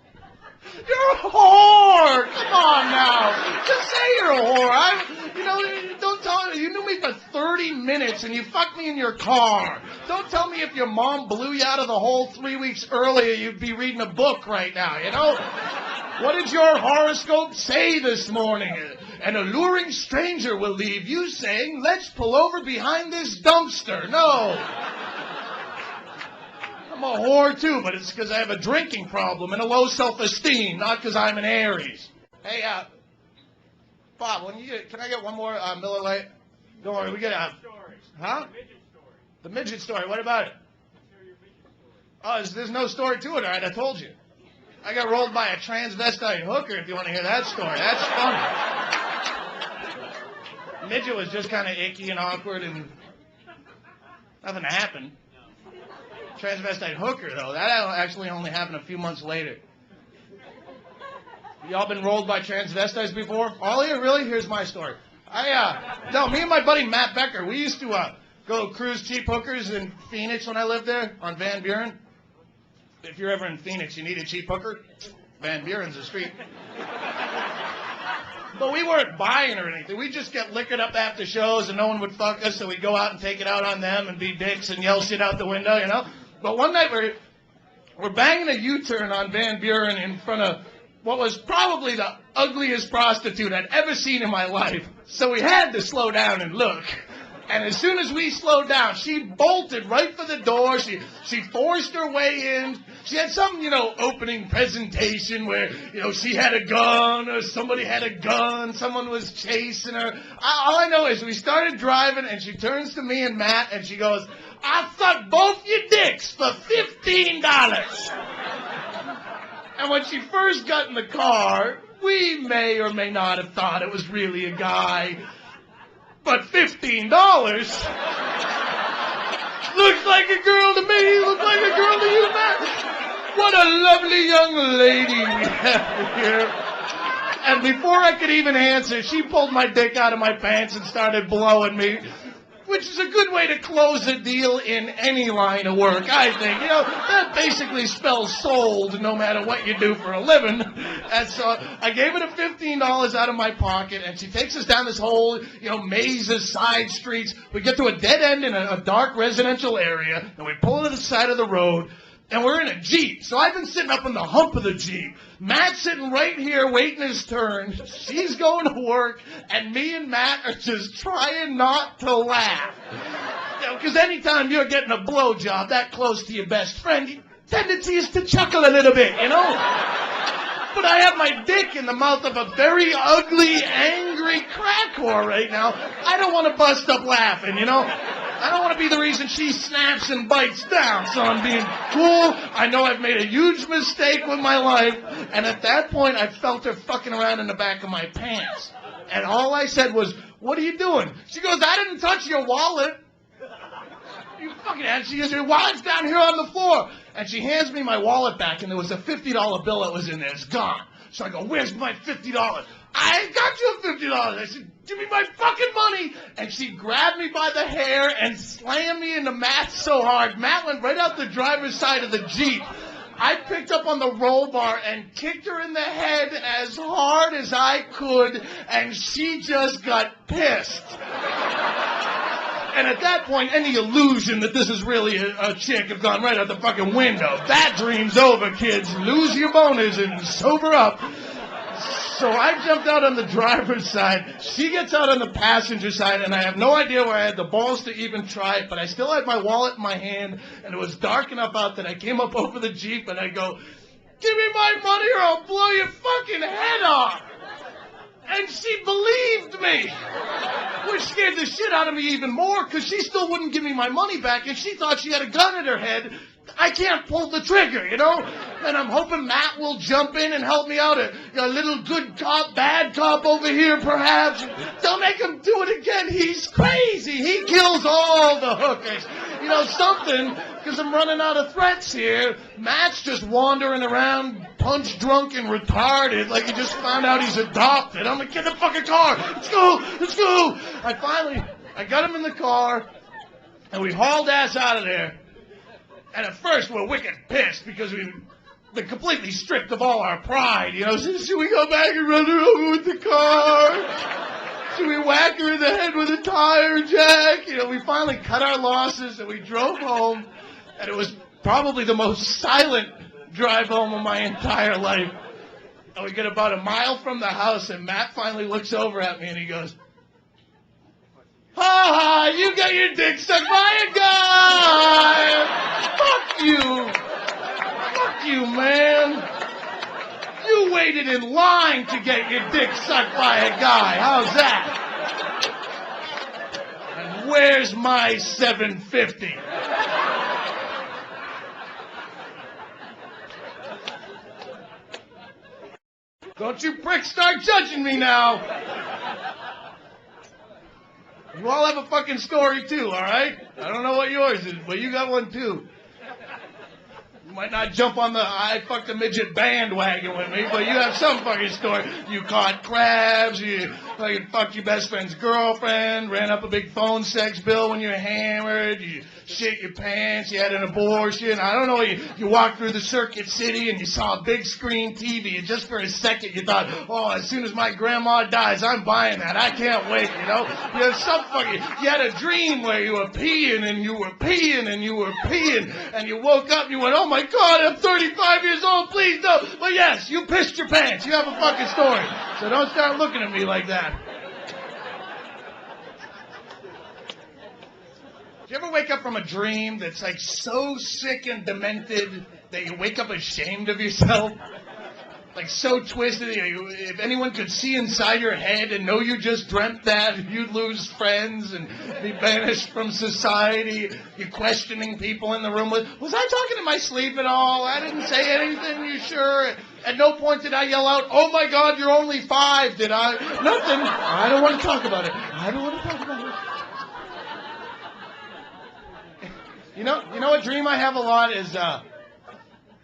S2: You're a whore! Come on now. Just say you're a whore. Don't tell me. You knew me for 30 minutes and you fucked me in your car. Don't tell me if your mom blew you out of the hole 3 weeks earlier, you'd be reading a book right now, you know? What did your horoscope say this morning? An alluring stranger will leave you saying, let's pull over behind this dumpster. No. I'm a whore, too, but it's because I have a drinking problem and a low self-esteem, not because I'm an Aries. Hey, Bob, can I get one more Miller Lite? Don't worry, we get a... Huh? The midget story. What about it? Oh, there's no story to it, all right, I told you. I got rolled by a transvestite hooker, if you want to hear that story. That's funny. Midget was just kind of icky and awkward and nothing happened. Transvestite hooker, though, that actually only happened a few months later. Y'all been rolled by transvestites before? All of you? Really? Here's my story. Me and my buddy Matt Becker, we used to go cruise cheap hookers in Phoenix when I lived there on Van Buren. If you're ever in Phoenix, you need a cheap hooker, Van Buren's the street. But we weren't buying or anything. We just get liquored up after shows and no one would fuck us, so we'd go out and take it out on them and be dicks and yell shit out the window, you know? But one night we're banging a U-turn on Van Buren in front of what was probably the ugliest prostitute I'd ever seen in my life. So we had to slow down and look. And as soon as we slowed down, she bolted right for the door. She forced her way in. She had some, opening presentation where, she had a gun or somebody had a gun. Someone was chasing her. All I know is we started driving and she turns to me and Matt and she goes, I sucked both your dicks for $15. And when she first got in the car, we may or may not have thought it was really a guy. But $15 looks like a girl to me. Looks like a girl to you, Matt. What a lovely young lady we have here. And before I could even answer, she pulled my dick out of my pants and started blowing me, which is a good way to close a deal in any line of work, I think. That basically spells sold no matter what you do for a living. And so I gave her the $15 out of my pocket, and she takes us down this whole, maze of side streets. We get to a dead end in a dark residential area, and we pull to the side of the road, and we're in a Jeep. So I've been sitting up on the hump of the Jeep. Matt's sitting right here waiting his turn. She's going to work, and me and Matt are just trying not to laugh. Because anytime you're getting a blowjob that close to your best friend, your tendency is to chuckle a little bit, But I have my dick in the mouth of a very ugly, angry crack whore right now. I don't want to bust up laughing, you know? I don't want to be the reason she snaps and bites down, so I'm being cool. I know I've made a huge mistake with my life, and at that point, I felt her fucking around in the back of my pants. And all I said was, "What are you doing?" She goes, "I didn't touch your wallet." You fucking ass. She goes, "Your wallet's down here on the floor." And she hands me my wallet back, and there was a $50 bill that was in there. It's gone. So I go, "Where's my $50? "I got you $50. I said, "Give me my fucking money." And she grabbed me by the hair and slammed me into Matt so hard. Matt went right out the driver's side of the Jeep. I picked up on the roll bar and kicked her in the head as hard as I could, and she just got pissed. And at that point, any illusion that this is really a chick have gone right out the fucking window. That dream's over, kids. Lose your boners and sober up. So I jumped out on the driver's side. She gets out on the passenger side, and I have no idea where I had the balls to even try it, but I still had my wallet in my hand, and it was dark enough out that I came up over the Jeep, and I go, "Give me my money or I'll blow your fucking head off." And she believed me, which scared the shit out of me even more, because she still wouldn't give me my money back, and she thought she had a gun in her head. I can't pull the trigger, you know? And I'm hoping Matt will jump in and help me out. A little good cop, bad cop over here, perhaps. Don't make him do it again. He's crazy. He kills all the hookers. You know, something, because I'm running out of threats here. Matt's just wandering around, punch drunk and retarded, like he just found out he's adopted. I'm like, "Get in the fucking car. Let's go. Let's go." I got him in the car, and we hauled ass out of there. And at first, we're wicked pissed because we've been completely stripped of all our pride. You know, should we go back and run her over with the car? Should we whack her in the head with a tire jack? You know, we finally cut our losses and we drove home. And it was probably the most silent drive home of my entire life. And we get about a mile from the house, and Matt finally looks over at me and he goes, "Ha ha, you got your dick sucked by a guy! Fuck you! Fuck you, man! You waited in line to get your dick sucked by a guy. How's that? And where's my $7.50? Don't you pricks start judging me now. You all have a fucking story, too, all right? I don't know what yours is, but you got one, too. You might not jump on the I fucked a midget bandwagon with me, but you have some fucking story. You caught crabs, you fucking fucked your best friend's girlfriend, ran up a big phone sex bill when you were hammered, you shit your pants, you had an abortion, I don't know, you walked through the Circuit City and you saw a big screen TV, and just for a second you thought, "Oh, as soon as my grandma dies, I'm buying that. I can't wait," you know? You had a dream where you were peeing and you were peeing and you were peeing, and you woke up and you went, "Oh my God, I'm 35 years old, please don't." But yes, you pissed your pants. You have a fucking story. So don't start looking at me like that. Do you ever wake up from a dream that's like so sick and demented that you wake up ashamed of yourself? Like so twisted, if anyone could see inside your head and know you just dreamt that, you'd lose friends and be banished from society. You're questioning people in the room with, "Was I talking in my sleep at all? I didn't say anything, you sure?" At no point did I yell out, "Oh my God, you're only 5, did I?" Nothing. I don't want to talk about it. I don't want to talk about it. You know a dream I have a lot is, I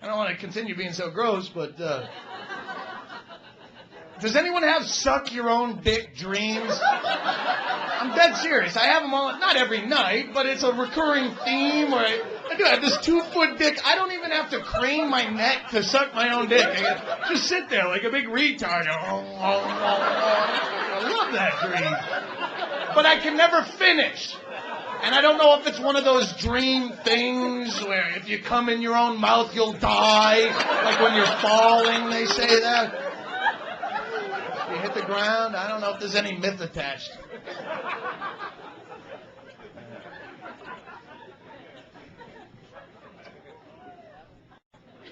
S2: don't want to continue being so gross, but, does anyone have suck your own dick dreams? I'm dead serious. I have them all, not every night, but it's a recurring theme where I do have this 2-foot dick. I don't even have to crane my neck to suck my own dick. I just sit there like a big retard. I love that dream. But I can never finish. And I don't know if it's one of those dream things where if you come in your own mouth, you'll die. Like when you're falling, they say that. If you hit the ground, I don't know if there's any myth attached.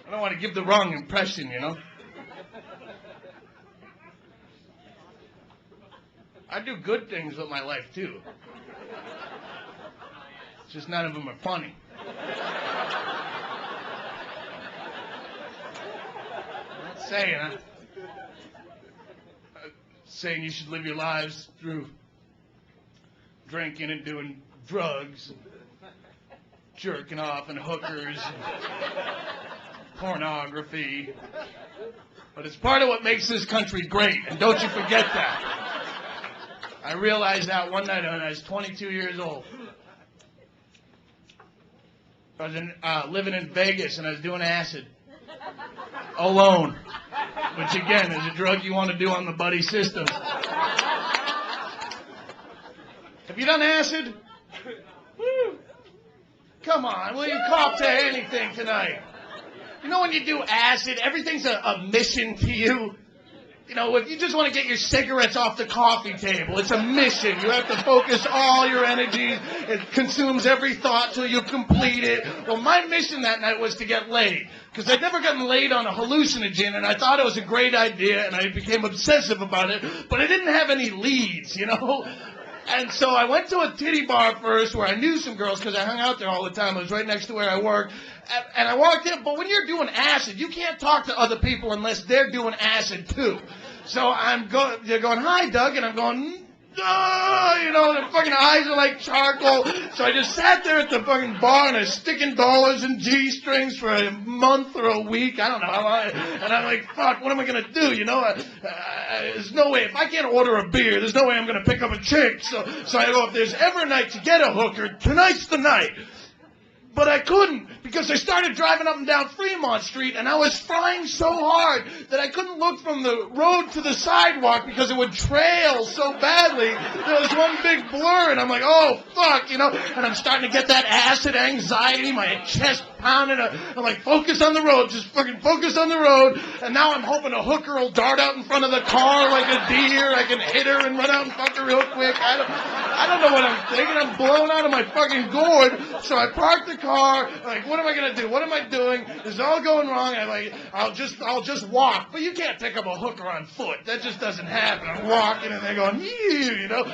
S2: I don't want to give the wrong impression, you know. I do good things with my life, too. It's just none of them are funny. I'm not saying, saying you should live your lives through drinking and doing drugs, and jerking off and hookers, and pornography. But it's part of what makes this country great, and don't you forget that. I realized that one night when I was 22 years old. I was living in Vegas, and I was doing acid. Alone. Which, again, is a drug you want to do on the buddy system. Have you done acid? Woo. Come on, will you cop to anything tonight? You know when you do acid, everything's a mission to you. You know, if you just want to get your cigarettes off the coffee table, it's a mission. You have to focus all your energy. It consumes every thought till you complete it. Well, my mission that night was to get laid. Because I'd never gotten laid on a hallucinogen, and I thought it was a great idea, and I became obsessive about it. But I didn't have any leads, you know? And so I went to a titty bar first where I knew some girls because I hung out there all the time. It was right next to where I worked. And I walked in, but when you're doing acid, you can't talk to other people unless they're doing acid too. So they're going, hi, Doug, and I'm going, you know, their fucking eyes are like charcoal. So I just sat there at the fucking bar and I was sticking dollars in G-strings for a month or a week. I don't know how long. And I'm like, fuck, what am I going to do? You know, there's no way. If I can't order a beer, there's no way I'm going to pick up a chick. So I go, if there's ever a night to get a hooker, tonight's the night. But I couldn't because I started driving up and down Fremont Street and I was flying so hard that I couldn't look from the road to the sidewalk because it would trail so badly. There was one big blur and I'm like, oh, fuck, you know. And I'm starting to get that acid anxiety, my chest pounding. I'm like, focus on the road, just fucking focus on the road. And now I'm hoping a hooker will dart out in front of the car like a deer. I can hit her and run out and fuck her real quick. I don't know what I'm thinking. I'm blown out of my fucking gourd. So I parked the car. I'm like, what am I gonna do? What am I doing? This is all going wrong. I'm like, I'll just walk. But you can't pick up a hooker on foot. That just doesn't happen. I'm walking and they're going, you know.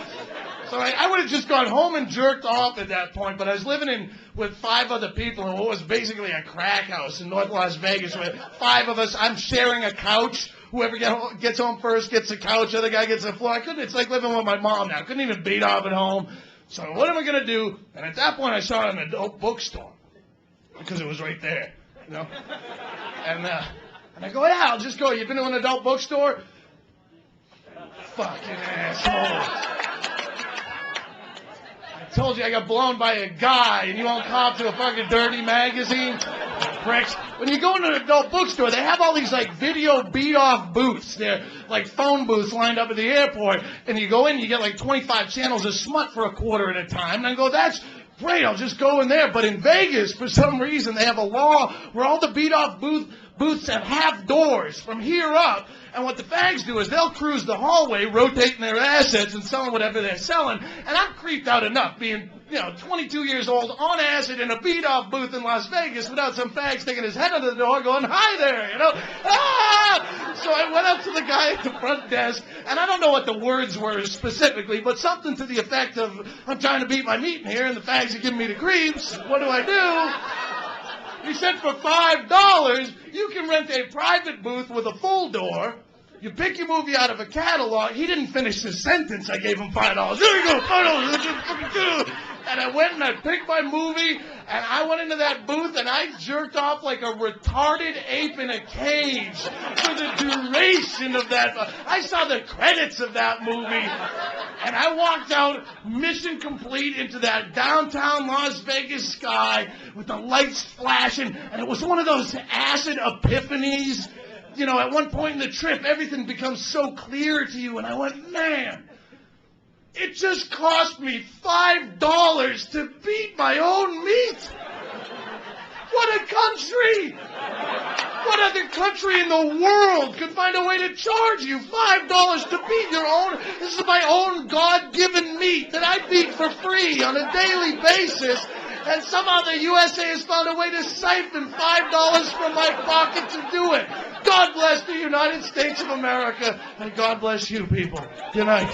S2: So I would have just gone home and jerked off at that point. But I was living with 5 other people in what was basically a crack house in North Las Vegas with 5 of us. I'm sharing a couch. Whoever gets home first gets a couch. The other guy gets a floor. It's like living with my mom now. I couldn't even beat off at home. So what am I going to do? And at that point, I saw an adult bookstore because it was right there, you know. And I go, yeah, I'll just go. You've been to an adult bookstore? Fucking asshole. I told you I got blown by a guy, and you won't cop to a fucking dirty magazine? Pricks. When you go into an adult bookstore, they have all these, like, video beat-off booths. They're like phone booths lined up at the airport. And you go in, you get, like, 25 channels of smut for a quarter at a time. And I go, that's great, I'll just go in there. But in Vegas, for some reason, they have a law where all the beat-off booths have doors from here up. And what the fags do is they'll cruise the hallway, rotating their assets and selling whatever they're selling. And I'm creeped out enough being, 22 years old on acid in a beat-off booth in Las Vegas without some fag sticking his head under the door going, hi there, Ah! So I went up to the guy at the front desk, and I don't know what the words were specifically, but something to the effect of, I'm trying to beat my meat in here, and the fags are giving me the creeps. What do I do? He said for $5, you can rent a private booth with a full door. You pick your movie out of a catalog. He didn't finish his sentence. I gave him $5. There you go, $5. That's what fucking do. And I went and I picked my movie, and I went into that booth, and I jerked off like a retarded ape in a cage for the duration of that. I saw the credits of that movie, and I walked out mission complete into that downtown Las Vegas sky with the lights flashing, and it was one of those acid epiphanies. At one point in the trip, everything becomes so clear to you, and I went, man, it just cost me $5 to beat my own meat. What a country! What other country in the world could find a way to charge you $5 to beat your own? This is my own God-given meat that I beat for free on a daily basis. And somehow the USA has found a way to siphon $5 from my pocket to do it. God bless the United States of America, and God bless you people. Good night.